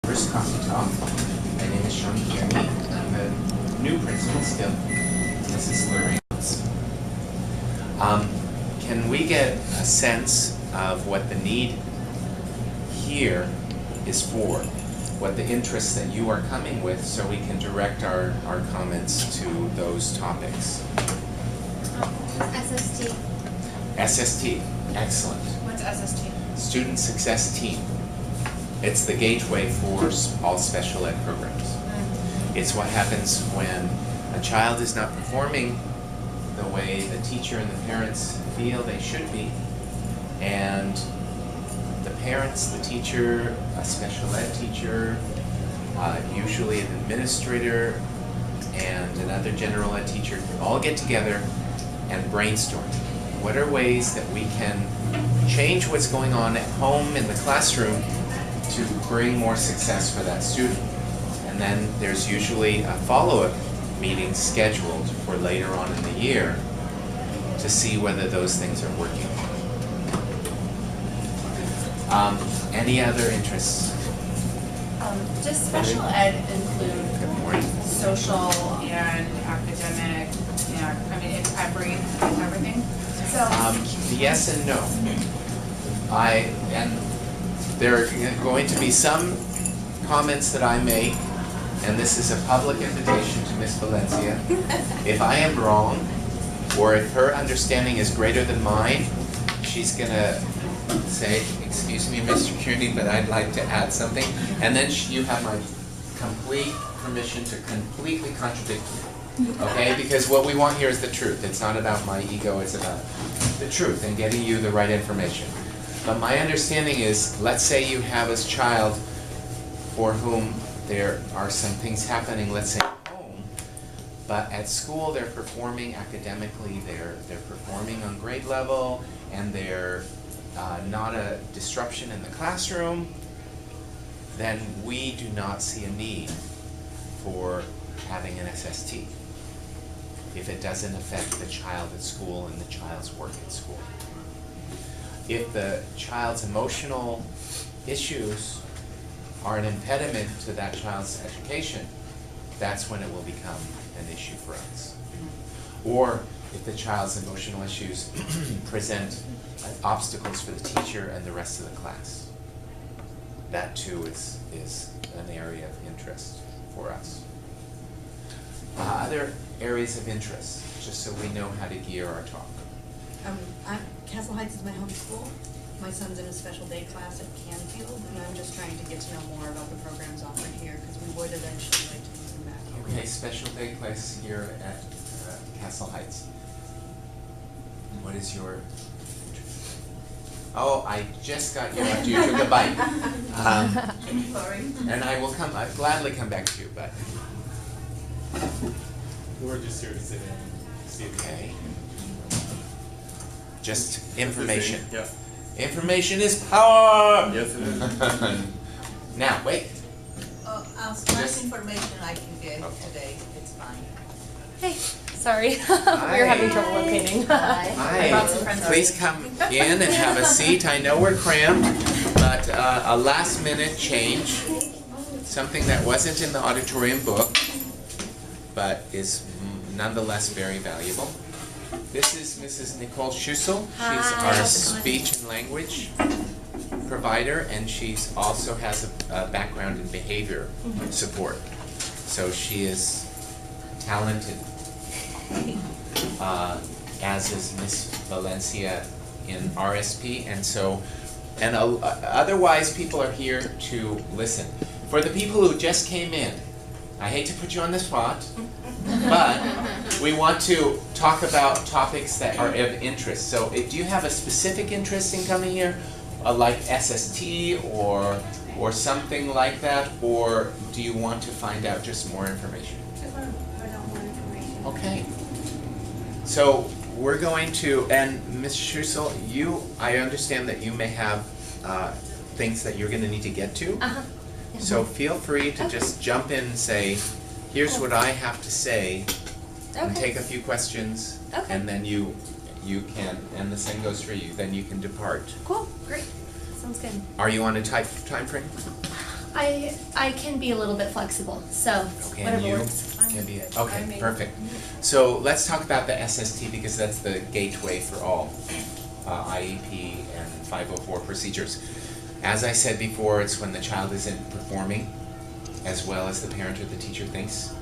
First Coffee Talk. My name is Sean Kearney. I'm a new principal still. Mrs. Lorenz. Can we get a sense of what the need here is for? What the interests that you are coming with, so we can direct our comments to those topics. SST. SST, excellent. What's SST? Student Success Team. It's the gateway for all special ed programs. It's what happens when a child is not performing the way the teacher and the parents feel they should be, and the parents, the teacher, a special ed teacher, usually an administrator, and another general ed teacher all get together and brainstorm. What are ways that we can change what's going on at home in the classroom to bring more success for that student? And then there's usually a follow-up meeting scheduled for later on in the year to see whether those things are working. Any other interests? Does special ed include social and academic, I mean, it's everything? So Yes and no. And there are going to be some comments that I make, and this is a public invitation to Ms. Valencia. If I am wrong, or if her understanding is greater than mine, she's going to say, "Excuse me, Mr. Kearney, but I'd like to add something." And then you have my complete permission to completely contradict me. Okay? Because what we want here is the truth. It's not about my ego, it's about the truth and getting you the right information. But my understanding is, let's say you have a child for whom there are some things happening, let's say at home, but at school they're performing academically, they're performing on grade level, and they're not a disruption in the classroom, then we do not see a need for having an SST if it doesn't affect the child at school and the child's work at school. If the child's emotional issues are an impediment to that child's education, that's when it will become an issue for us. Or if the child's emotional issues present obstacles for the teacher and the rest of the class. That too is an area of interest for us. Other areas of interest, just so we know how to gear our talk. Castle Heights is my home school. My son's in a special day class at Canfield, and I'm just trying to get to know more about the programs offered here, because we would eventually like to move him back here. Okay, special day class here at Castle Heights. What is your interest? Oh, I just got you after you took a bite. Sorry. And I'd gladly come back to you, but. We're just here to sit in and see. Okay. Just information. Yeah. Information is power! Yes, it is. Now, wait. As much information I can get today, it's fine. Hey, sorry. We were having trouble locating. I brought some friends. Please come in and have a seat. I know we're cramped, but a last minute change, something that wasn't in the auditorium book, but is nonetheless very valuable. This is Mrs. Nicole Schussel. She's our speech and language provider, and she's also has a background in behavior support. So she is talented, as is Miss Valencia in RSP, and otherwise people are here to listen. For the people who just came in, I hate to put you on the spot, but we want to talk about topics that are of interest. So do you have a specific interest in coming here, like SST or something like that, or do you want to find out just more information? I don't want information. Okay. So we're going to, and Ms. Schussel, I understand that you may have things that you're going to need to get to. So feel free to just jump in and say, here's what I have to say, and take a few questions, and then you can, and the same goes for you, then you can depart. Cool, great. Sounds good. Are you on a time frame? I can be a little bit flexible, so Okay, whatever and you works. can be, I okay, may- perfect. So let's talk about the SST because that's the gateway for all IEP and 504 procedures. As I said before, it's when the child isn't performing as well as the parent or the teacher thinks,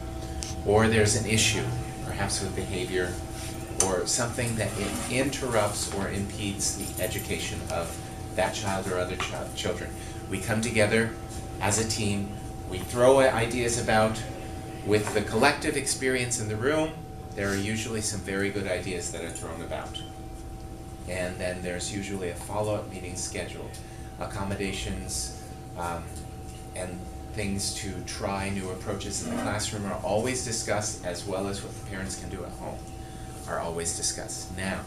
or there's an issue, perhaps with behavior, or something that interrupts or impedes the education of that child or other children. We come together as a team, we throw ideas about. With the collective experience in the room, there are usually some very good ideas that are thrown about. And then there's usually a follow-up meeting scheduled. Accommodations and things to try new approaches in the classroom are always discussed, as well as what the parents can do at home are always discussed. Now,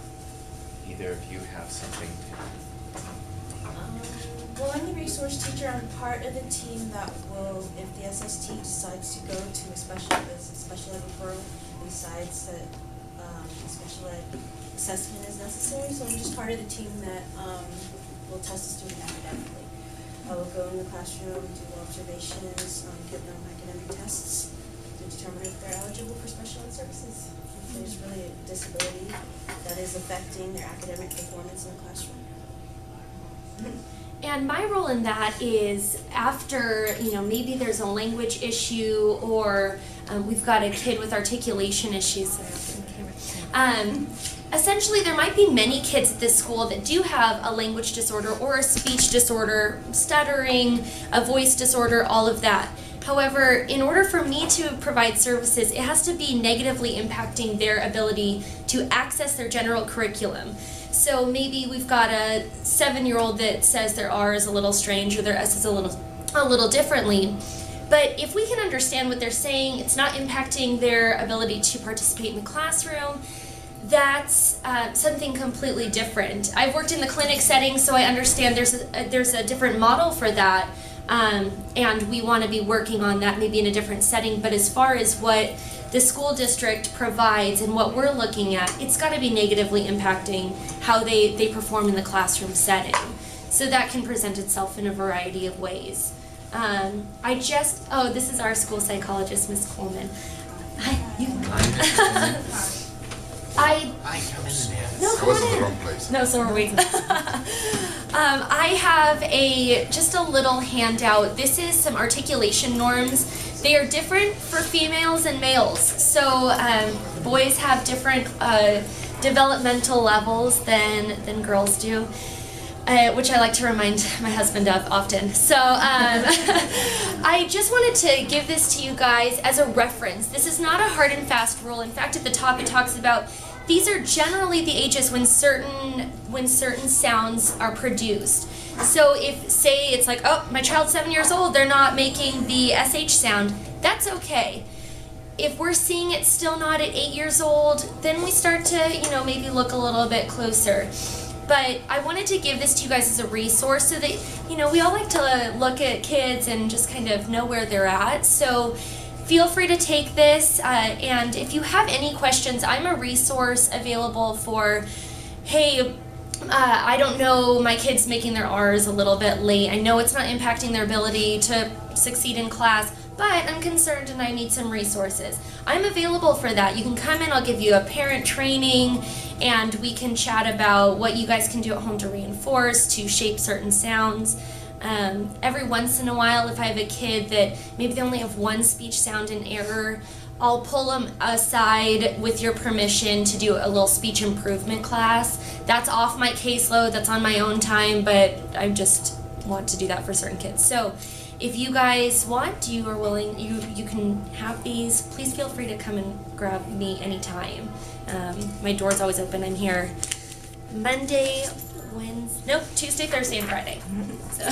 either of you have something Well, I'm the resource teacher. I'm part of the team that will, if the SST decides to go to a special ed referral, decides that special ed assessment is necessary. So I'm just part of the team that will test the student academically. I will go in the classroom, do observations, give them academic tests to determine if they're eligible for special ed services. If there's really a disability that is affecting their academic performance in the classroom. And my role in that is after, maybe there's a language issue or we've got a kid with articulation issues. Essentially, there might be many kids at this school that do have a language disorder or a speech disorder, stuttering, a voice disorder, all of that. However, in order for me to provide services, it has to be negatively impacting their ability to access their general curriculum. So maybe we've got a 7-year-old that says their R is a little strange or their S is a little differently. But if we can understand what they're saying, it's not impacting their ability to participate in the classroom, that's something completely different. I've worked in the clinic setting, so I understand there's a different model for that, and we want to be working on that maybe in a different setting. But as far as what the school district provides and what we're looking at, it's got to be negatively impacting how they perform in the classroom setting. So that can present itself in a variety of ways. This is our school psychologist, Ms. Coleman. Hi, you. I come in and have No, I come was on in the in. wrong place. No, so are we. I have just a little handout. This is some articulation norms. They are different for females and males. So boys have different developmental levels than girls do, which I like to remind my husband of often. So I just wanted to give this to you guys as a reference. This is not a hard and fast rule. In fact, at the top it talks about these are generally the ages when certain sounds are produced. So if, say, it's like, oh, my child's 7 years old, they're not making the SH sound, that's okay. If we're seeing it still not at 8 years old, then we start to, maybe look a little bit closer. But I wanted to give this to you guys as a resource so that, we all like to look at kids and just kind of know where they're at. So feel free to take this, and if you have any questions, I'm a resource available for, hey, I don't know, my kid's making their R's a little bit late. I know it's not impacting their ability to succeed in class, but I'm concerned and I need some resources. I'm available for that. You can come in, I'll give you a parent training, and we can chat about what you guys can do at home to reinforce, to shape certain sounds. Every once in a while, if I have a kid that maybe they only have one speech sound in error, I'll pull them aside with your permission to do a little speech improvement class. That's off my caseload, that's on my own time, but I just want to do that for certain kids. So if you guys want, you are willing, you can have these, please feel free to come and grab me anytime. My door's always open. I'm here Monday, Tuesday, Thursday, and Friday. So.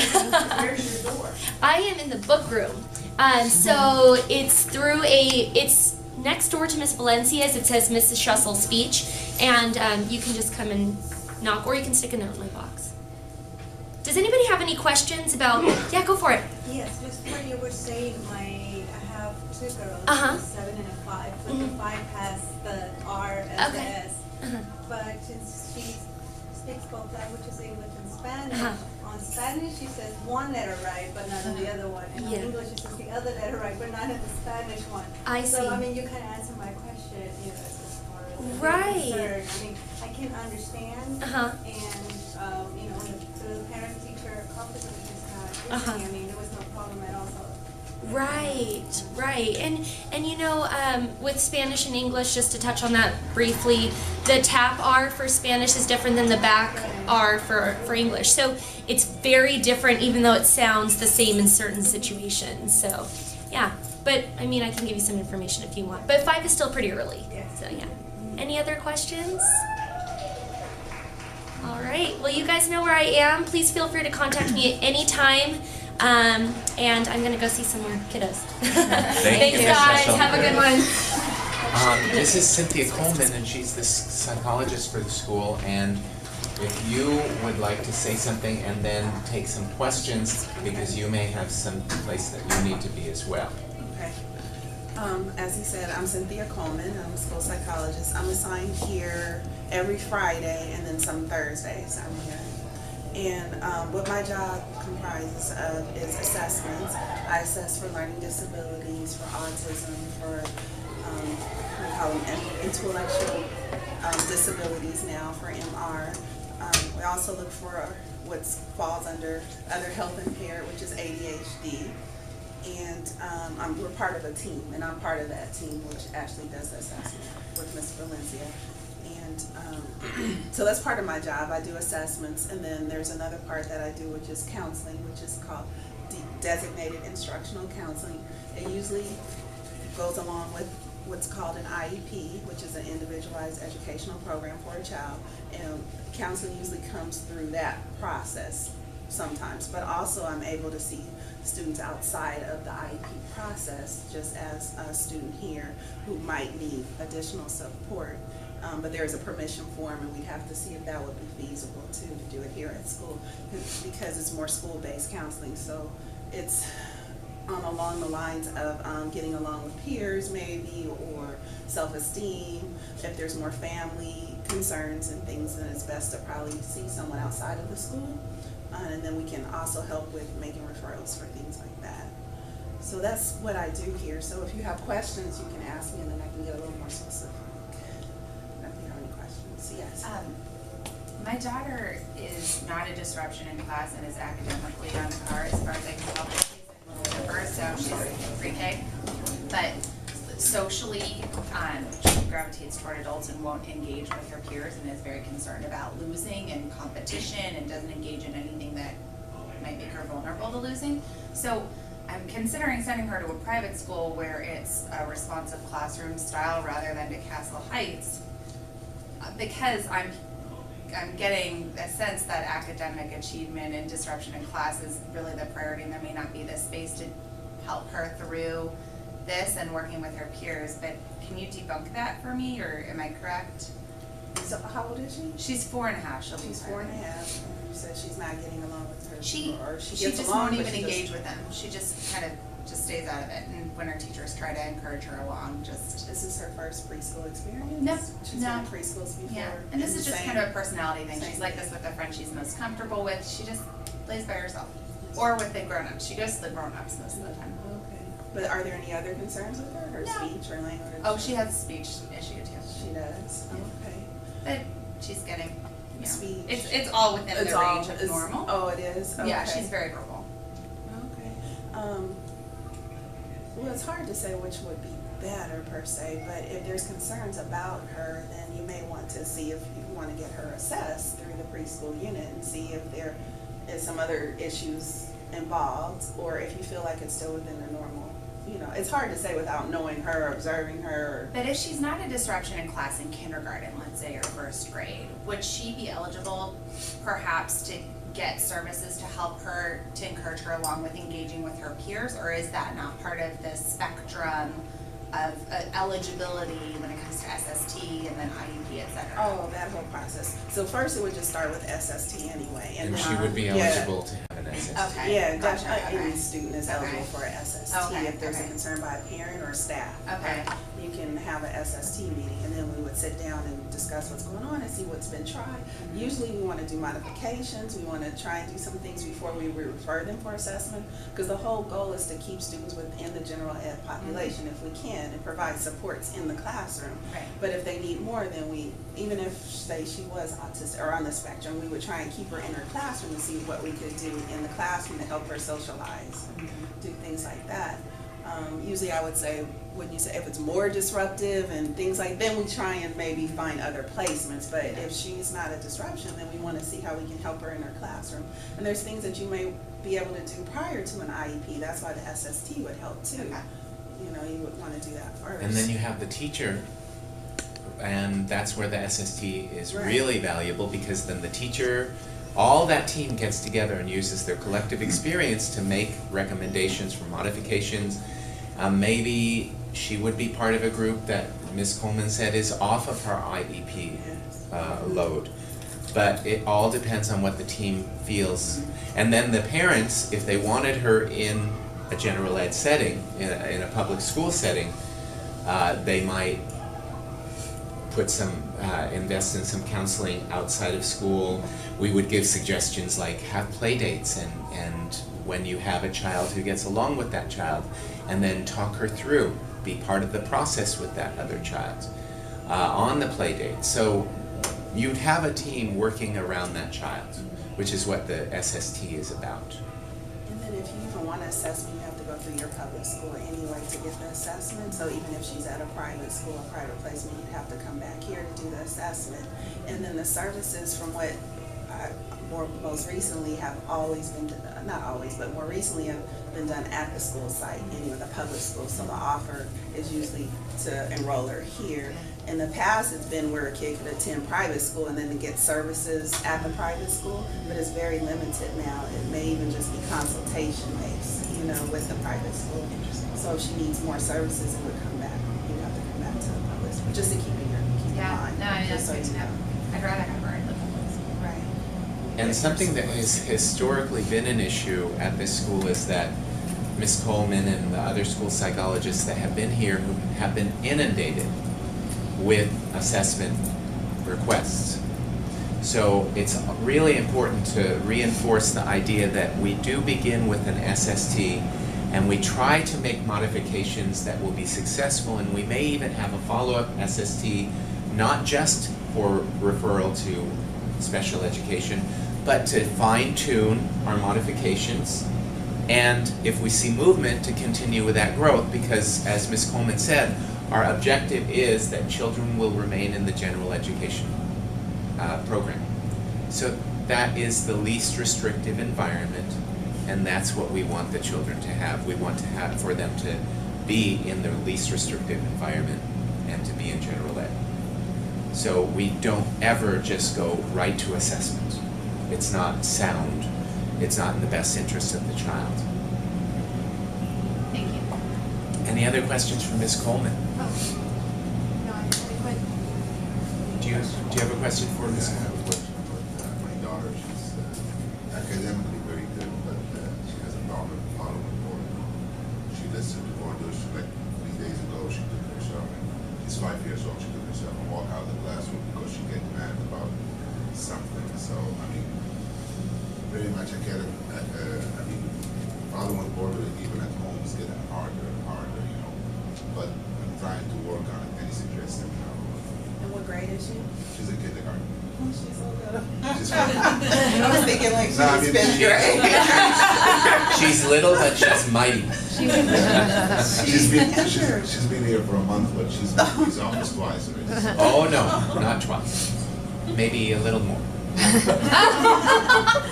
Where's your door? I am in the book room. So it's next door to Miss Valencia's. It says Mrs. Schussel Speech, and you can just come and knock, or you can stick a note in my box. Does anybody have any questions about? Yeah, go for it. Yes, just when you were saying I have two girls, Uh-huh. a 7 and a 5, but Mhm. the 5 has the R and the Okay. S. Uh-huh. But since she speaks both languages, English and Spanish, Uh-huh. on Spanish she says one letter right, but not on the other one. And Yeah. in English, it's just the other letter right, but not in the Spanish one. I see. So, I mean, you kind of answered my question, you know, as far as the Right. concern. I mean, I can understand, Uh-huh. and, you know, the parent-teacher conference that we just had Uh-huh. recently, I mean, there was no problem at all, so. Right. And you know, with Spanish and English, just to touch on that briefly, the tap R for Spanish is different than the back R for English. So it's very different, even though it sounds the same in certain situations. So, yeah. But I mean, I can give you some information if you want. But 5 is still pretty early. So yeah. Any other questions? All right. Well, you guys know where I am. Please feel free to contact me at any time. And I'm gonna go see some more kiddos. Thanks, you, guys. Michelle. Have a good one. This is Cynthia Coleman, and she's the psychologist for the school, and if you would like to say something and then take some questions, because you may have some place that you need to be as well. Okay. As he said, I'm Cynthia Coleman. I'm a school psychologist. I'm assigned here every Friday and then some Thursdays I'm here. And what my job comprises of is assessments. I assess for learning disabilities, for autism, for we call them intellectual disabilities now, for MR. We also look for what falls under other health impaired, which is ADHD. And we're part of a team, and I'm part of that team, which actually does the assessment with Ms. Valencia. And so that's part of my job. I do assessments, and then there's another part that I do, which is counseling, which is called designated instructional counseling. It usually goes along with what's called an IEP, which is an individualized educational program for a child. And counseling usually comes through that process sometimes, but also I'm able to see students outside of the IEP process, just as a student here who might need additional support. But there is a permission form, and we'd have to see if that would be feasible to do it here at school, because it's more school-based counseling. So it's along the lines of getting along with peers maybe, or self-esteem. If there's more family concerns and things, then it's best to probably see someone outside of the school. And then we can also help with making referrals for things like that. So that's what I do here. So if you have questions, you can ask me, and then I can get a little more specific. If you have any questions, yes. My daughter is not a disruption in class and is academically on par as far as I can tell. She's in first, so she's pre-K. But socially, she gravitates toward adults and won't engage with her peers, and is very concerned about losing and competition, and doesn't engage in anything that might make her vulnerable to losing. So I'm considering sending her to a private school where it's a responsive classroom style rather than to Castle Heights, because I'm getting a sense that academic achievement and disruption in class is really the priority, and there may not be the space to help her through this and working with her peers. But can you debunk that for me, or am I correct? So how old is she? She's 4.5. She's 4.5. You said she's not getting along with her. Or She gets just along, won't but even she engage with them. She just kind of just stays out of it. And when her teachers try to encourage her along, just This is her first preschool experience? No, She's no. been in preschools before? yeah. And this is just kind of a personality thing. same She's like this with the friends she's most comfortable with. She just plays by herself, or with the grown-ups. She goes to the grown-ups most of the time. Okay. But are there any other concerns with her? Her No. speech or language? Oh, she has a speech issue too. She does? Okay. But she's getting, you know, Speech. it's all within the range of it's- normal. Oh, it is? Yeah, Okay. she's very verbal. Okay. Well, it's hard to say which would be better per se, but if there's concerns about her, then you may want to see if you want to get her assessed through the preschool unit and see if there is some other issues involved, or if you feel like it's still within the normal. You know, it's hard to say without knowing her, observing her. But if she's not a disruption in class in kindergarten, let's say, or first grade, would she be eligible perhaps to get services to help her, to encourage her along with engaging with her peers, or is that not part of the spectrum of eligibility when it comes to SST and then IEP, et cetera? Oh, that whole process. So first it would just start with SST anyway. And then, she would be yeah. eligible to have an SST. Okay. Yeah, Gotcha, any okay. student is eligible Okay. for a SST Okay, if there's a okay. concern by a parent or staff. Okay. you can have an SST meeting, and then we would sit down and discuss what's going on and see what's been tried. Usually we want to do modifications, we want to try and do some things before we refer them for assessment, because the whole goal is to keep students within the general ed population if we can, and provide supports in the classroom. Right. But if they need more, then we, even if, say, she was autistic or on the spectrum, we would try and keep her in her classroom and see what we could do in the classroom to help her socialize, do things like that. Usually I would say, when you say if it's more disruptive and things like, then we try and maybe find other placements. But if she's not a disruption, then we want to see how we can help her in her classroom. And there's things that you may be able to do prior to an IEP. That's why the SST would help too. You know, you would want to do that first. And then you have the teacher, and that's where the SST is Right. really valuable, because then the teacher, all that team gets together and uses their collective experience to make recommendations for modifications. Maybe she would be part of a group that Ms. Coleman said is off of her IEP load. But it all depends on what the team feels. And then the parents, if they wanted her in a general ed setting, in a public school setting, they might put some, invest in some counseling outside of school. We would give suggestions like have play dates, and when you have a child who gets along with that child, and then talk her through, be part of the process with that other child on the play date. So you'd have a team working around that child, which is what the SST is about. And then if you even want an assessment, you have to go through your public school anyway to get the assessment. So even if she's at a private school, a private placement, you'd have to come back here to do the assessment. And then the services, from what I most recently have always been, not always, but more recently have been done at the school site, any of the public schools. So the offer is usually to enroll her here. In the past, it's been where a kid could attend private school and then to get services at the private school, but it's very limited now. It may even just be consultation based, you know, with the private school. So if she needs more services, it would come back. You have to come back to the public school, just to keep in Yeah, mind. no, I mean, that's just so good to you know. I'd rather have her in the public school. Right. And something that has historically been an issue at this school is that Ms. Coleman and the other school psychologists that have been here who have been inundated with assessment requests. So it's really important to reinforce the idea that we do begin with an SST, and we try to make modifications that will be successful, and we may even have a follow-up SST, not just for referral to special education, but to fine-tune our modifications, and if we see movement, to continue with that growth, because as Ms. Coleman said, our objective is that children will remain in the general education program. So that is the least restrictive environment, and that's what we want the children to have. We want to have for them to be in the least restrictive environment and to be in general ed. So we don't ever just go right to assessment. It's not sound. It's not in the best interest of the child. Thank you. Any other questions for Ms. Coleman? No, I had a quick. Do you have a question for Ms. I Coleman? have a question about my daughter. She's academically very good, but she has a problem following order. She listened to orders like 3 days ago. She took herself, she's 5 years old, she took herself and walked out of the classroom because she gets mad about something. So, I mean, very much I mean, following order even at home is getting harder and harder, you know. But I'm trying to work on it. Any suggestion? And what grade is she? She's in kindergarten. Oh, she's so little. She's I was thinking like No, I she's mean, fifth grade. She's little, but she's mighty. She's been here for a month, but she's been to his office twice already. Oh, no, not twice. Maybe a little more.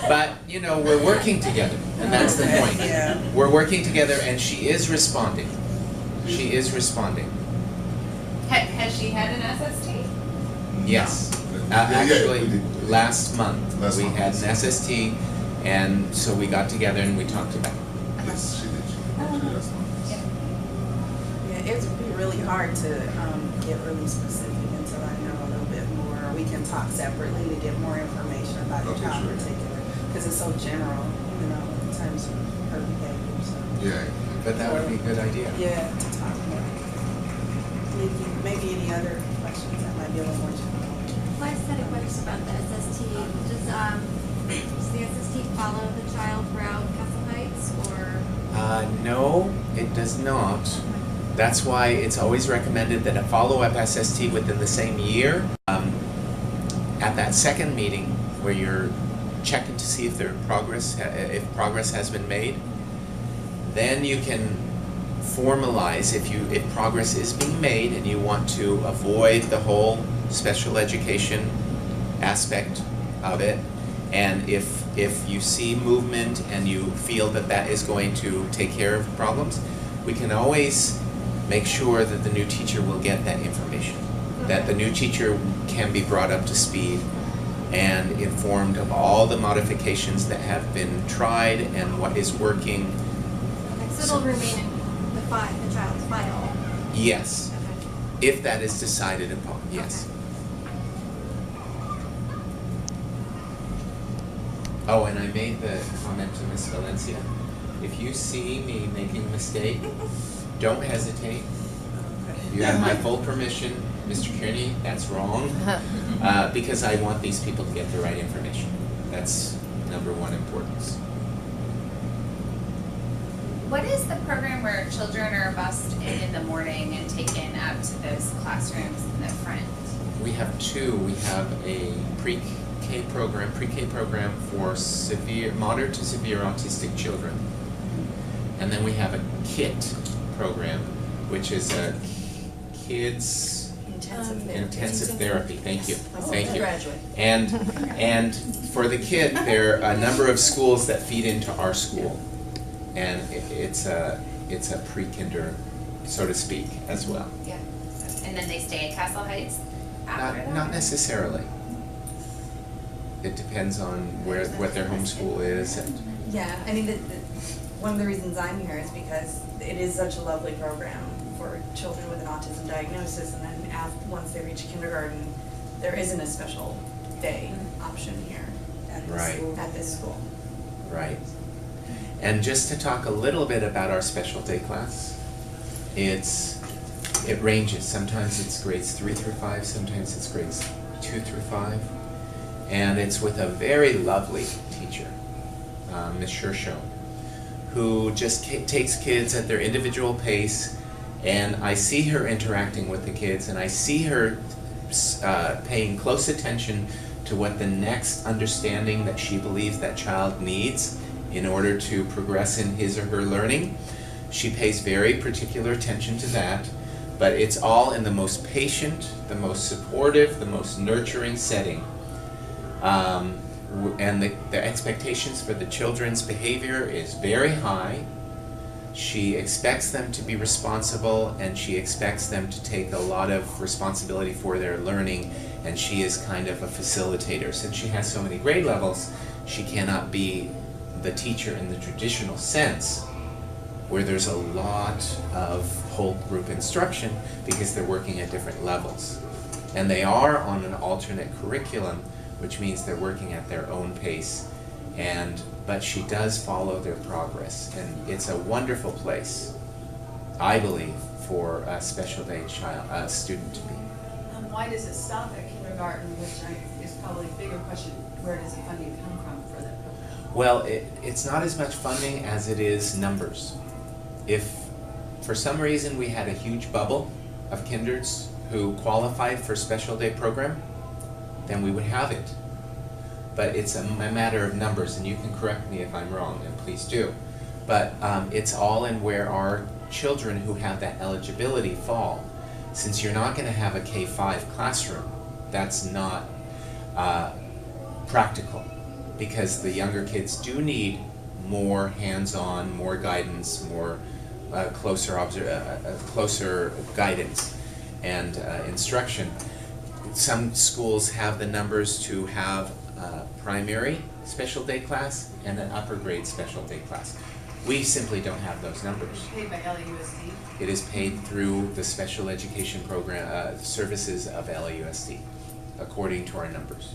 But, you know, we're working together, and that's the point. Yeah. We're working together, and she is responding. She is responding. Has she had an SST? Yes. Yeah, we Actually, did. last month, Last we month, had yes. an SST, and so we got together and we talked about it. Yes, she did. She did last month. Yeah, it would be really hard to get really specific until I know a little bit more. Or we can talk separately to get more information about the Okay, child sure. in particular, because it's so general, you know, in terms of her behavior. So Yeah. But that would be a good idea. yeah, to talk more. maybe any other questions that might be a little more general. Well, I just had a question about the SST. Does the SST follow the child throughout Castle Heights, or? No, it does not. That's why it's always recommended that a follow-up SST within the same year, at that second meeting where you're checking to see if progress has been made, then you can formalize if progress is being made and you want to avoid the whole special education aspect of it, and if you see movement and you feel that is going to take care of problems, we can always make sure that the new teacher will get that information, that the new teacher can be brought up to speed and informed of all the modifications that have been tried and what is working. Okay, so it'll remain in the child's file. Yes, Okay. if that is decided upon, yes. Okay. Oh, and I made the comment to Ms. Valencia. If you see me making a mistake, don't hesitate. You have my full permission. Mr. Kearney, that's wrong. Because I want these people to get the right information. That's number one importance. What is the program where children are bused in the morning and taken up to those classrooms in the front? We have two. We have a pre-K program for moderate to severe autistic children. And then we have a KIT program, which is a kids intensive therapy. Thank you. Thank you. Graduate. And for the KIT, there are a number of schools that feed into our school. And it's a pre-kinder, so to speak, as well. Yeah. And then they stay at Castle Heights after that? Not necessarily. It depends on what their home school is. And Yeah, I mean, one of the reasons I'm here is because it is such a lovely program for children with an autism diagnosis, and then once they reach kindergarten, there isn't a special day option here at this school. Right. And just to talk a little bit about our special day class, it ranges. Sometimes it's grades 3 through 5, sometimes it's grades 2 through 5. And it's with a very lovely teacher, Ms. Shershow, who just takes kids at their individual pace, and I see her interacting with the kids, and I see her paying close attention to what the next understanding that she believes that child needs in order to progress in his or her learning. She pays very particular attention to that, but it's all in the most patient, the most supportive, the most nurturing setting. And the expectations for the children's behavior is very high. She expects them to be responsible, and she expects them to take a lot of responsibility for their learning, and she is kind of a facilitator. Since she has so many grade levels, she cannot be the teacher in the traditional sense, where there's a lot of whole group instruction because they're working at different levels. And they are on an alternate curriculum, which means they're working at their own pace, but she does follow their progress, and it's a wonderful place, I believe, for a special day student to be. Why does it stop at kindergarten, which is probably a bigger question, where does the funding come from for that program? Well, it's not as much funding as it is numbers. If for some reason we had a huge bubble of kinders who qualified for special day program, then we would have it. But it's a matter of numbers, and you can correct me if I'm wrong, and please do. But it's all in where our children who have that eligibility fall. Since you're not going to have a K-5 classroom, that's not practical, because the younger kids do need more hands-on, more guidance, more closer guidance and instruction. Some schools have the numbers to have a primary special day class and an upper grade special day class. We simply don't have those numbers. Paid by LAUSD? It is paid through the special education program services of LAUSD, according to our numbers.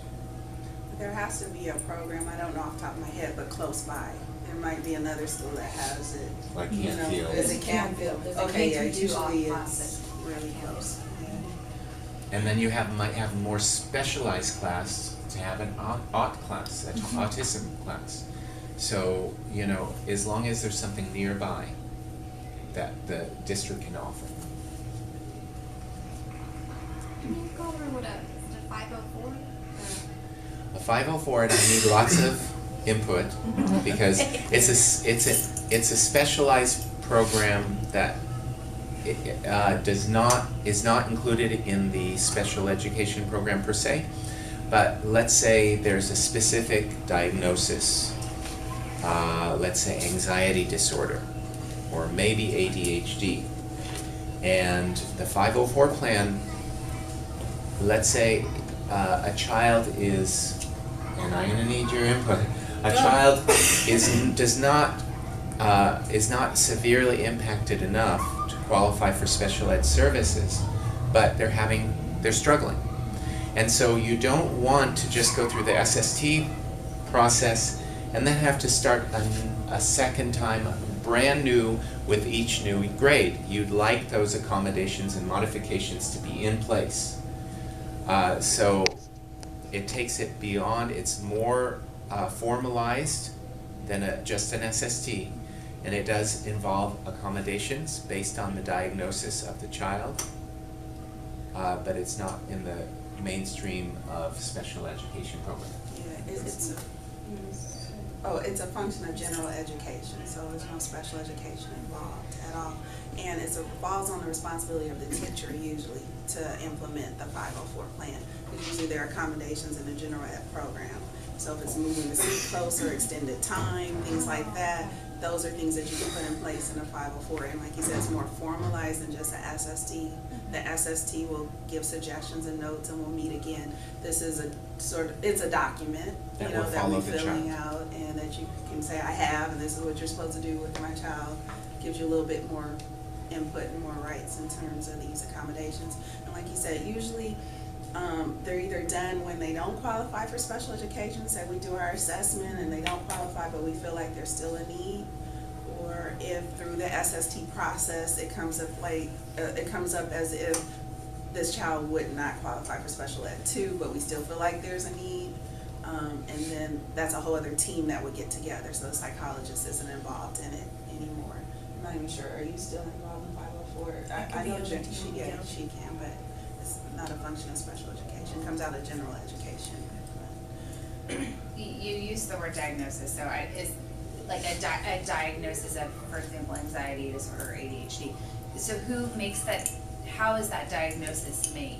There has to be a program, I don't know off the top of my head, but close by. There might be another school that has it. Like You know, Canfield. Is it Canfield? Okay, yeah, usually it's. really close. And then you might have a more specialized class to have an AUT class, an autism class. So, you know, as long as there's something nearby that the district can offer. Can you go over what a 504? A 504, and I need lots of input because it's a specialized program that is not included in the special education program per se. But let's say there's a specific diagnosis, let's say anxiety disorder, or maybe ADHD. And the 504 plan, let's say a child is, and I'm gonna need your input, a child is not severely impacted enough to qualify for special ed services, but they're struggling. And so you don't want to just go through the SST process and then have to start a second time brand new with each new grade. You'd like those accommodations and modifications to be in place. So it takes it beyond, it's more formalized than just an SST, and it does involve accommodations based on the diagnosis of the child, but it's not in the mainstream of special education program. Yeah, it's a function of general education, so there's no special education involved at all. And it falls on the responsibility of the teacher usually to implement the 504 plan. Because usually there are accommodations in the general ed program. So if it's moving the seat closer, extended time, things like that, those are things that you can put in place in a 504. And like you said, it's more formalized than just an SST. The SST will give suggestions and notes, and we'll meet again. This is it's a document, That you know, will that follow we're the filling child. out, and that you can say, I have, and this is what you're supposed to do with my child. Gives you a little bit more input and more rights in terms of these accommodations. And like you said, usually they're either done when they don't qualify for special education, say we do our assessment and they don't qualify, but we feel like there's still a need, or if through the SST process it comes up as if this child would not qualify for special ed too, but we still feel like there's a need, and then that's a whole other team that would get together, so the psychologist isn't involved in it anymore. I'm not even sure, are you still involved in 504? I know Jen, she can, but it's not a function of special education, it comes out of general education. You use the word diagnosis, so it's like a diagnosis of, for example, anxiety disorder or ADHD. So who makes that, how is that diagnosis made?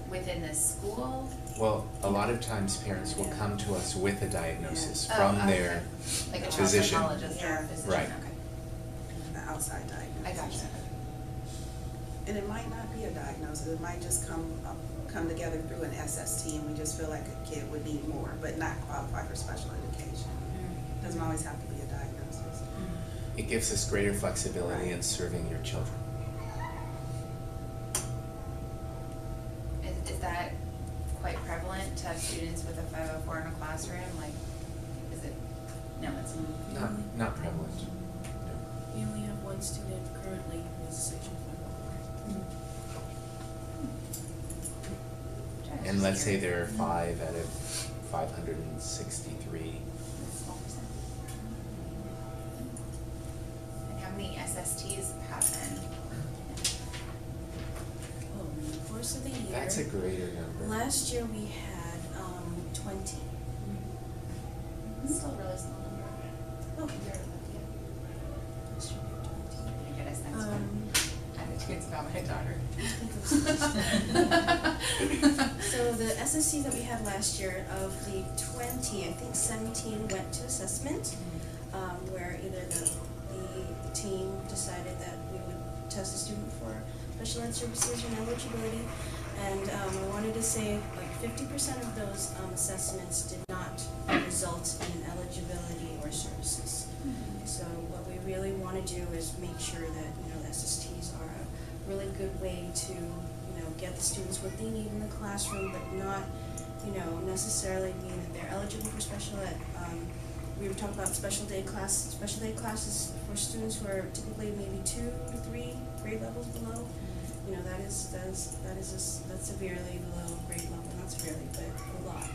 Within the school? Well, a lot of times parents will come to us with a diagnosis Yeah. from Oh, okay. their Like a child physician. psychologist or a physician? Right. Okay. The outside diagnosis. I gotcha. And it might not be a diagnosis, it might just come together through an SST, and we just feel like a kid would need more, but not qualify for special education. Doesn't always have to be a diagnosis. It gives us greater flexibility in serving your children. Is that quite prevalent to have students with a 504 in a classroom? Like, is it, no, it's Not prevalent. No. We only have one student currently who is Section 504. And let's say there are 5 out of 563. And how many SSTs happen? Oh, in the course of the year. That's a greater number. Last year we had 20. It's still a really small number. Oh. Compared to that, Last year we had 20. yeah. Get us next one. I have two kids about my daughter. So the SSC that we had last year, of the 20, I think 17 went to assessment, where either the team decided that we would test the student for special ed services and eligibility, and I wanted to say like 50% of those assessments did not result in eligibility or services. So what we really want to do is make sure that, you know, the SSTs are a really good way to, you know, get the students what they need in the classroom, but not, you know, necessarily mean that they're eligible for special ed. We were talking about special day classes for students who are typically maybe 2 to 3 grade levels below, you know, that's severely below grade level, not severely, but a lot.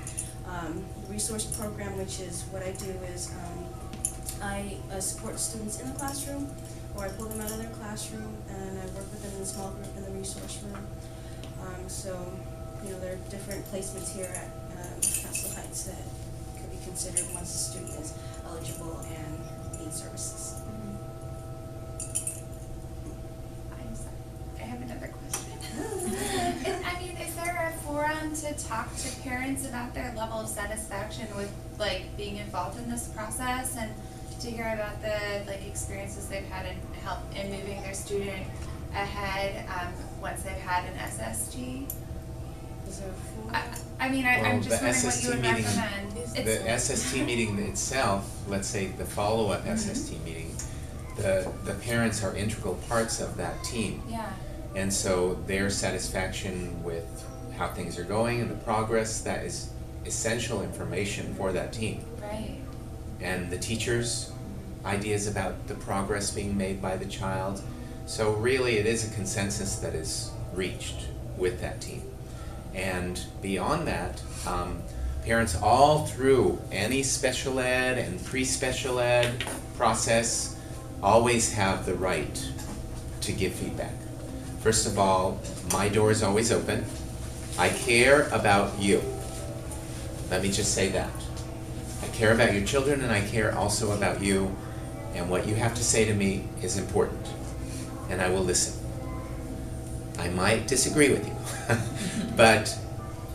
The resource program, which is what I do is, I support students in the classroom, or I pull them out of their classroom, and I work with them in a small group in the resource room. So, you know, there are different placements here at Castle Heights that could be considered once a student is eligible and needs services. I'm sorry. I have another question. Is there a forum to talk to parents about their level of satisfaction with like being involved in this process and to hear about the like experiences they've had in moving their student ahead once they've had an SST? Is there a forum? I'm just the wondering what SST you would meeting- recommend. The SST meeting itself, let's say the follow-up SST meeting, the parents are integral parts of that team. Yeah. And so their satisfaction with how things are going and the progress, that is essential information for that team. Right. And the teachers' ideas about the progress being made by the child. So really it is a consensus that is reached with that team. And beyond that, parents all through any special ed and pre-special ed process always have the right to give feedback. First of all, my door is always open. I care about you. Let me just say that. I care about your children and I care also about you, and what you have to say to me is important, and I will listen. I might disagree with you, but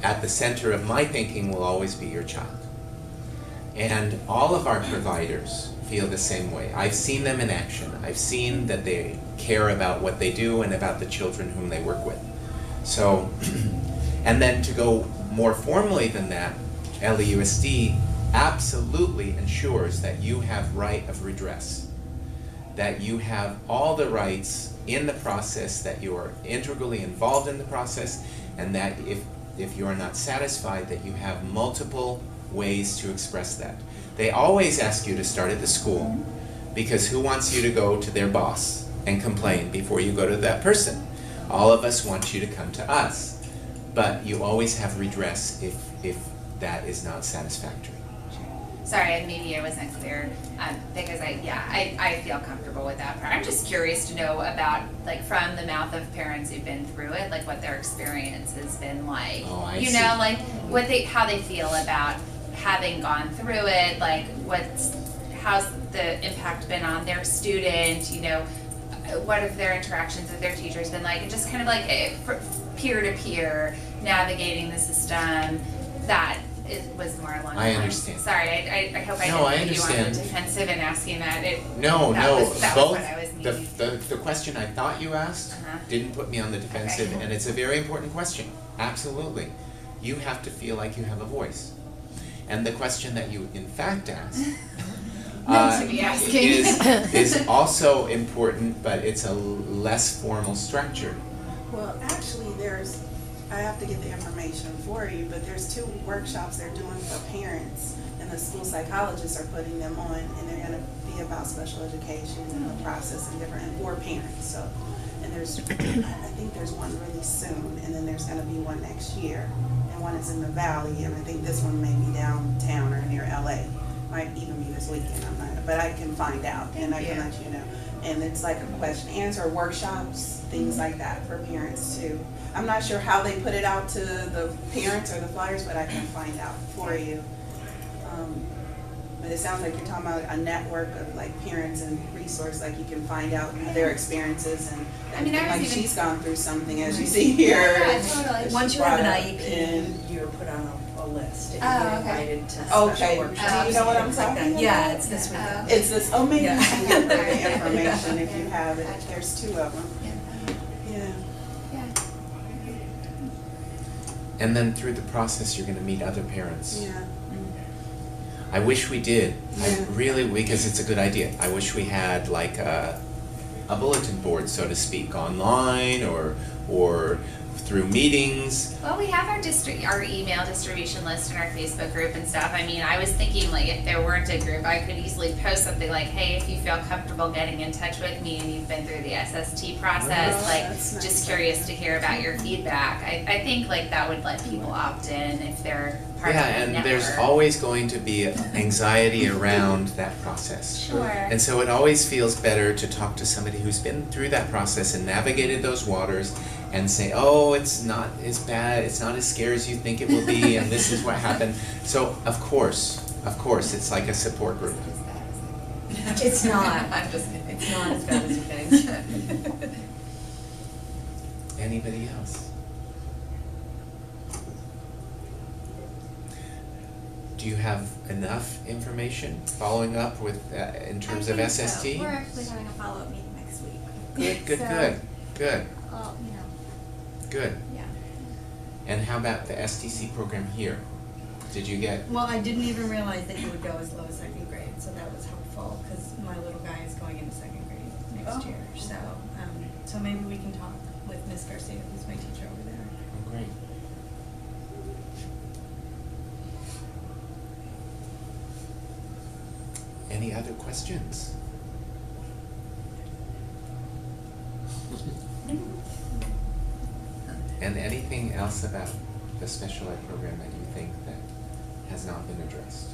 at the center of my thinking will always be your child. And all of our providers feel the same way. I've seen them in action. I've seen that they care about what they do and about the children whom they work with. So, and then to go more formally than that, LEUSD absolutely ensures that you have right of redress, that you have all the rights in the process, that you are integrally involved in the process, and that if you are not satisfied, that you have multiple ways to express that. They always ask you to start at the school, because who wants you to go to their boss and complain before you go to that person? All of us want you to come to us, but you always have redress if that is not satisfactory. Sorry, maybe I wasn't clear, because I feel comfortable with that part. I'm just curious to know about, like, from the mouth of parents who've been through it, like what their experience has been like. Oh, I You see. know, like how they feel about having gone through it, like how's the impact been on their student, you know, what have their interactions with their teachers been like, and just kind of like peer-to-peer navigating the system. That it was more along the I lines. understand. Sorry, I hope I No, I didn't put you on the understand. defensive in asking that. No, that no, was both, what I was needing. the question I thought you asked Uh-huh. didn't put me on the defensive, Okay. and it's a very important question, absolutely. You have to feel like you have a voice. And the question that you in fact asked To be asking. is also important, but it's a less formal structure. Well, actually, I have to get the information for you, but there's 2 workshops they're doing for parents, and the school psychologists are putting them on, and they're gonna be about special education and the process and different, and for parents, so. And I think there's one really soon, and then there's gonna be one next year, and one is in the Valley, and I think this one may be downtown or near LA. Might even be this weekend, but I can find out, and I can let you know. And it's like a question answer workshops, things like that for parents too. I'm not sure how they put it out to the parents or the flyers, but I can find out for you. But it sounds like you're talking about a network of like parents and resource, like you can find out their experiences and I mean, I was like even- she's gone through something as you see here. Yeah, totally. Once you have an Brought up IEP, in- you're put on a list and you Oh, get okay. invited to Okay. special Do workshops. you know what I'm things like that. talking Yeah, about? it's this weekend. It's this, oh, maybe you Yeah. can get the information if you have it. There's 2 of them. Yeah. Yeah. And then through the process, you're gonna meet other parents. Yeah. I wish we did. I Yeah. really, because it's a good idea. I wish we had like a bulletin board, so to speak, online or through meetings? Well, we have our email distribution list in our Facebook group and stuff. I mean, I was thinking like if there weren't a group, I could easily post something like, hey, if you feel comfortable getting in touch with me and you've been through the SST process, Oh, like that's nice. just curious to hear about your feedback. I think like that would let people opt in if they're part of the Yeah, network. and there's always going to be anxiety around that process. Sure. And so it always feels better to talk to somebody who's been through that process and navigated those waters and say, oh, it's not as bad, it's not as scary as you think it will be, and this is what happened. So, of course, it's like a support group. It's not. I'm just kidding. It's not as bad as you think. Anybody else? Do you have enough information following up with, in terms of I think SST? so. We're actually having a follow-up meeting next week. Good, So, good, you know, good. yeah. And how about the STC program here? Did you get, Well, I didn't even realize that you would go as low as second grade, so that was helpful, because my little guy is going into second grade next Oh. year, so maybe we can talk with Miss Garcia, who's my teacher over there. oh, great. Any other questions? And anything else about the special ed program that you think that has not been addressed?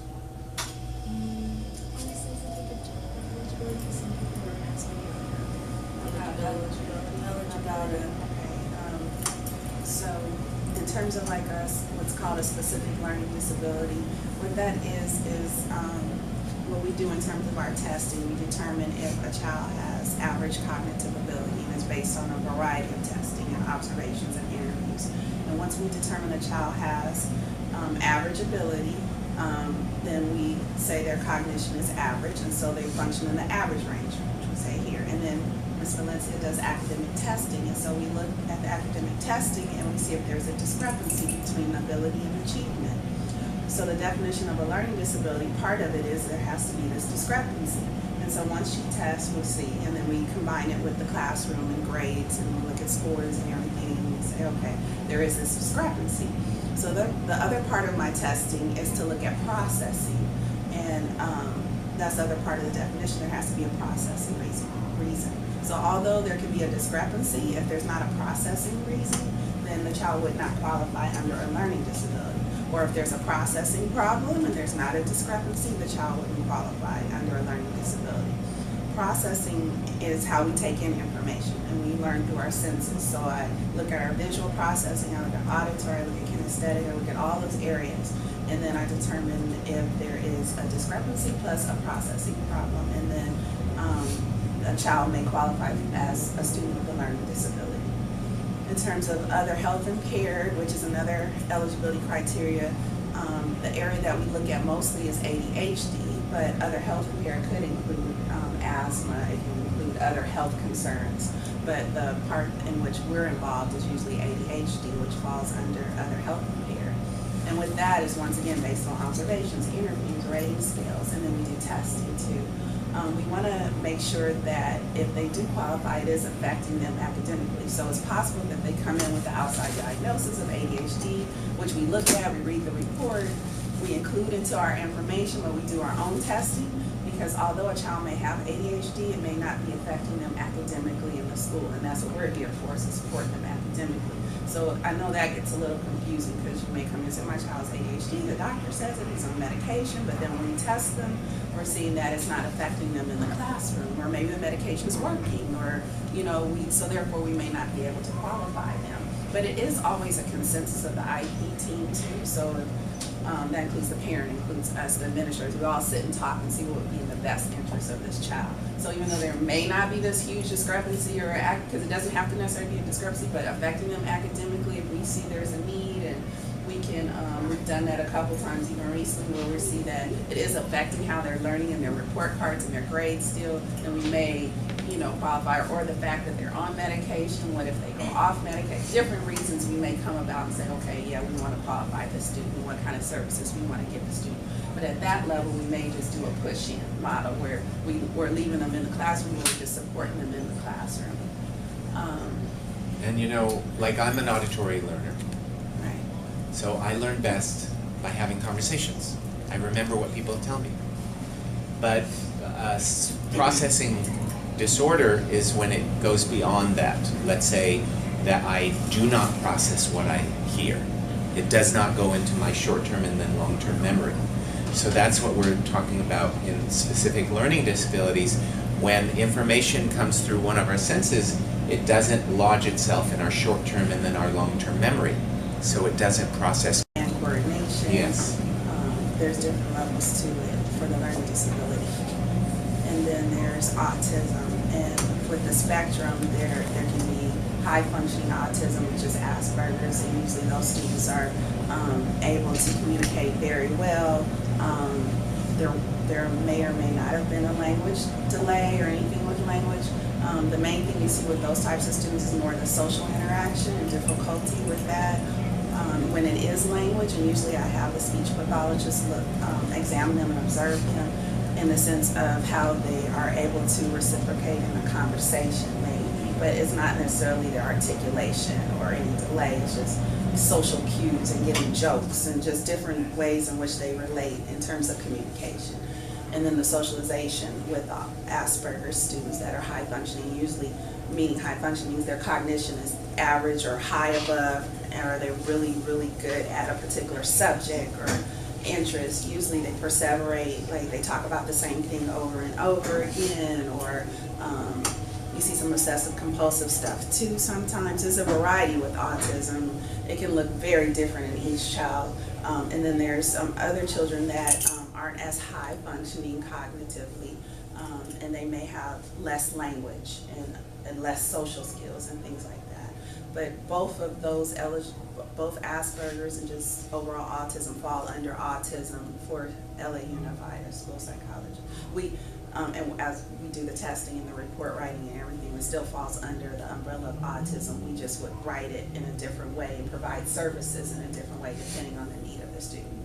Honestly, I think the eligibility, some people are asking about Eligibility, okay. So in terms of like what's called a specific learning disability, what that is what we do in terms of our testing. We determine if a child has average cognitive ability, and it's based on a variety of testing and observations and interviews. And once we determine a child has average ability, then we say their cognition is average, and so they function in the average range, which we say here. And then Ms. Valencia does academic testing, and so we look at the academic testing and we see if there's a discrepancy between ability and achievement. So the definition of a learning disability, part of it is there has to be this discrepancy. And so once she tests, we'll see, and then we combine it with the classroom and grades, and we look at scores and everything, and we say, okay, there is this discrepancy. So the other part of my testing is to look at processing, and that's the other part of the definition. There has to be a processing reason. So although there can be a discrepancy, if there's not a processing reason, then the child would not qualify under a learning disability. Or if there's a processing problem and there's not a discrepancy, the child wouldn't qualify under a learning disability. Processing is how we take in information, and we learn through our senses. So I look at our visual processing, I look at auditory, I look at kinesthetic, I look at all those areas, and then I determine if there is a discrepancy plus a processing problem, and then a child may qualify as a student with a learning disability. In terms of other health impaired, which is another eligibility criteria, the area that we look at mostly is ADHD, but other health impaired could include asthma, it can include other health concerns, but the part in which we're involved is usually ADHD, which falls under other health impaired. And with that is once again based on observations, interviews, rating scales, and then we do testing too. We want to make sure that if they do qualify, it is affecting them academically. So it's possible that they come in with the outside diagnosis of ADHD, which we look at, we read the report, we include into our information, but we do our own testing, because although a child may have ADHD, it may not be affecting them academically in the school, and that's what we're here for, is to support them academically. So I know that gets a little confusing, because you may come in and say, my child's ADHD, the doctor says that he's on medication, but then when we test them, we're seeing that it's not affecting them in the classroom, or maybe the medication is working, or, you know, so therefore we may not be able to qualify them. But it is always a consensus of the IEP team too, so that includes the parent, includes us, the administrators. We all sit and talk and see what would be in the best interest of this child. So even though there may not be this huge discrepancy, or because it doesn't have to necessarily be a discrepancy, but affecting them academically, if we see there's a need, and we can, we've done that a couple times even recently, where we see that it is affecting how they're learning in their report cards and their grades still, then we may, you know, qualify, or the fact that they're on medication, what if they go off medication, different reasons we may come about and say, okay, yeah, we want to qualify this student, what kind of services we want to give the student. But at that level, we may just do a push-in model where we're leaving them in the classroom, or we're just supporting them in the classroom. And you know, like I'm an auditory learner, Right. so I learn best by having conversations. I remember what people tell me. But processing disorder is when it goes beyond that. Let's say that I do not process what I hear. It does not go into my short-term and then long-term memory. So that's what we're talking about in specific learning disabilities. When information comes through one of our senses, it doesn't lodge itself in our short-term and then our long-term memory. So it doesn't process. And coordination. Yes. There's different levels to it for the learning disability. And then there's autism. And with the spectrum, there can be high functioning autism, which is Asperger's, and usually those students are able to communicate very well. There may or may not have been a language delay or anything with language. The main thing you see with those types of students is more the social interaction and difficulty with that. When it is language, and usually I have the speech pathologist examine them and observe them in the sense of how they are able to reciprocate in a conversation maybe, but it's not necessarily their articulation or any delay, it's just social cues and getting jokes and just different ways in which they relate in terms of communication. And then the socialization with Asperger's students that are high functioning, usually meaning high functioning means their cognition is average or high above, or they're really, really good at a particular subject or interest. Usually they perseverate, like they talk about the same thing over and over again, or you see some obsessive compulsive stuff too sometimes. There's a variety with autism. It can look very different in each child. And then there's some other children that aren't as high functioning cognitively, and they may have less language and less social skills and things like that. But both of those, both Asperger's and just overall autism fall under autism for LA Unified or school psychology. And as we do the testing and the report writing and everything, it still falls under the umbrella of autism. We just would write it in a different way and provide services in a different way depending on the need of the student.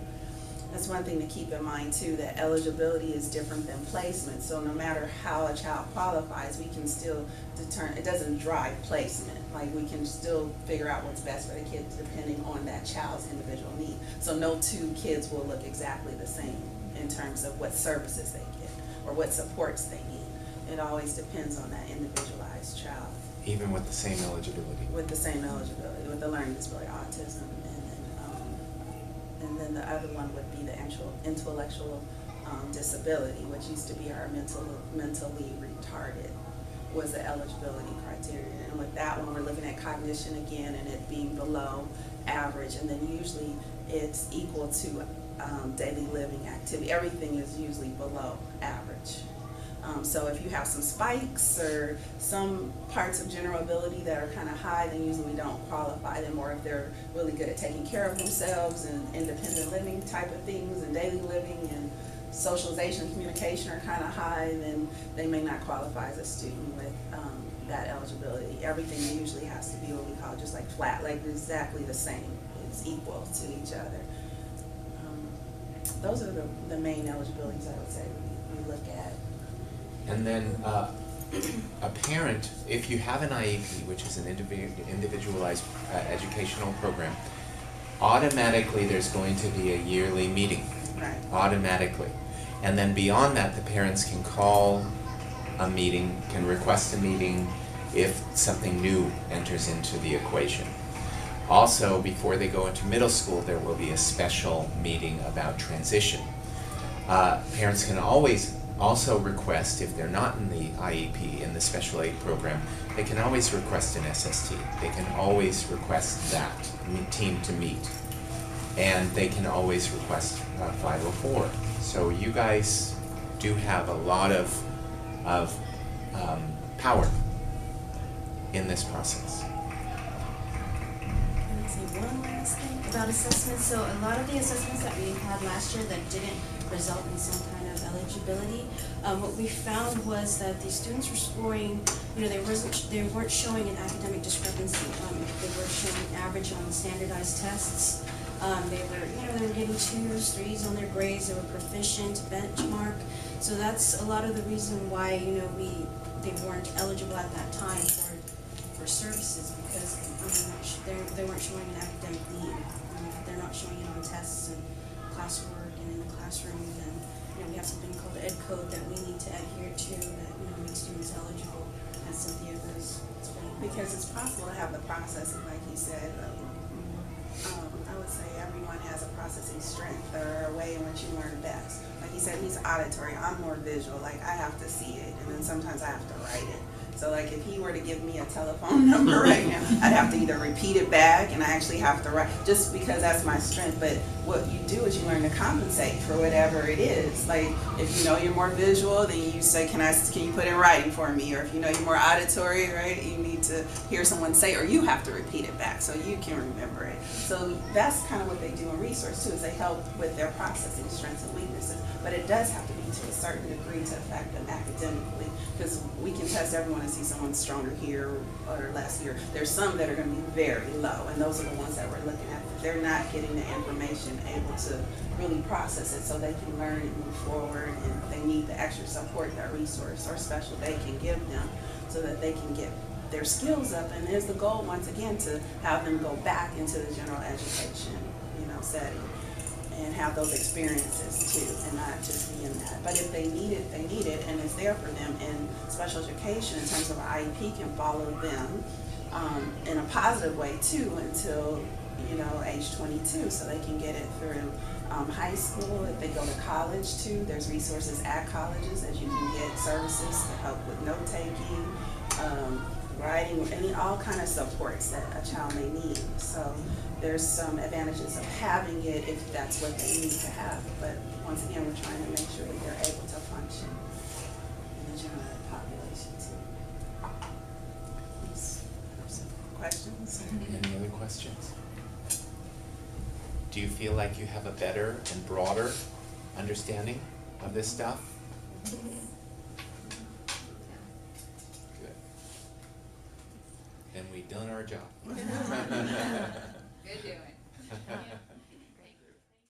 That's one thing to keep in mind too, that eligibility is different than placement. So no matter how a child qualifies, we can still determine, it doesn't drive placement. Like we can still figure out what's best for the kid depending on that child's individual need. So no two kids will look exactly the same in terms of what services they get or what supports they need. It always depends on that individualized child. Even with the same eligibility. With the same eligibility, with the learning disability, autism, and then the other one would be the intellectual disability, which used to be our mentally retarded, was the eligibility criteria. And with that one, we're looking at cognition again, and it being below average, and then usually it's equal to daily living activity. Everything is usually below average. So if you have some spikes or some parts of general ability that are kind of high, then usually we don't qualify them. Or if they're really good at taking care of themselves and independent living type of things and daily living and socialization and communication are kind of high, then they may not qualify as a student with that eligibility. Everything usually has to be what we call just like flat, like exactly the same. It's equal to each other. Those are the main eligibilities I would say we look at. And then a parent, if you have an IEP, which is an individualized educational program, automatically there's going to be a yearly meeting. Right. Automatically. And then beyond that, the parents can call a meeting, can request a meeting if something new enters into the equation. Also, before they go into middle school, there will be a special meeting about transition. Parents can always also request, if they're not in the IEP, in the special aid program, they can always request an SST. They can always request that team to meet. And they can always request 504. So you guys do have a lot of power in this process. Can I say one last thing about assessments? So a lot of the assessments that we had last year that didn't result in some kind of eligibility, what we found was that the students were scoring, they weren't showing an academic discrepancy. They were showing average on standardized tests. They were getting 2s, 3s on their grades. They were proficient, benchmark. So that's a lot of the reason why they weren't eligible at that time for for services because they weren't showing an academic need. They're not showing it on tests and classwork and in the classroom. And we have something called Ed Code that we need to adhere to that makes students eligible, as Cynthia was explaining. Because it's possible to have the processing, like he said. I would say everyone has a processing strength or a way in which you learn best. Like he said, he's auditory. I'm more visual. Like I have to see it, and then sometimes I have to write it. So like if he were to give me a telephone number right now, I'd have to either repeat it back and I actually have to write, just because that's my strength. But what you do is you learn to compensate for whatever it is. Like if you know you're more visual, then you say, can you put it in writing for me? Or if you know you're more auditory, right, you need to hear someone say, or you have to repeat it back so you can remember it. So that's kind of what they do in resource too, is they help with their processing strengths and weaknesses. But it does have to be to a certain degree to affect them academically, because we can test everyone and see someone's stronger here or less here. There's some that are going to be very low, and those are the ones that we're looking at. They're not getting the information, able to really process it so they can learn and move forward, and they need the extra support that resource or special they can give them so that they can get their skills up. And there's the goal, once again, to have them go back into the general education, setting, and have those experiences too, and not just be in that. But if they need it, they need it, and it's there for them. And special education, in terms of IEP, can follow them in a positive way too until age 22, so they can get it through high school. If they go to college too, there's resources at colleges that you can get services to help with note taking, writing, all kind of supports that a child may need. So there's some advantages of having it if that's what they need to have. But once again, we're trying to make sure that they're able to function in the general ed population too. Questions? Any other questions? Do you feel like you have a better and broader understanding of this stuff? Good. Then we've done our job. Good doing.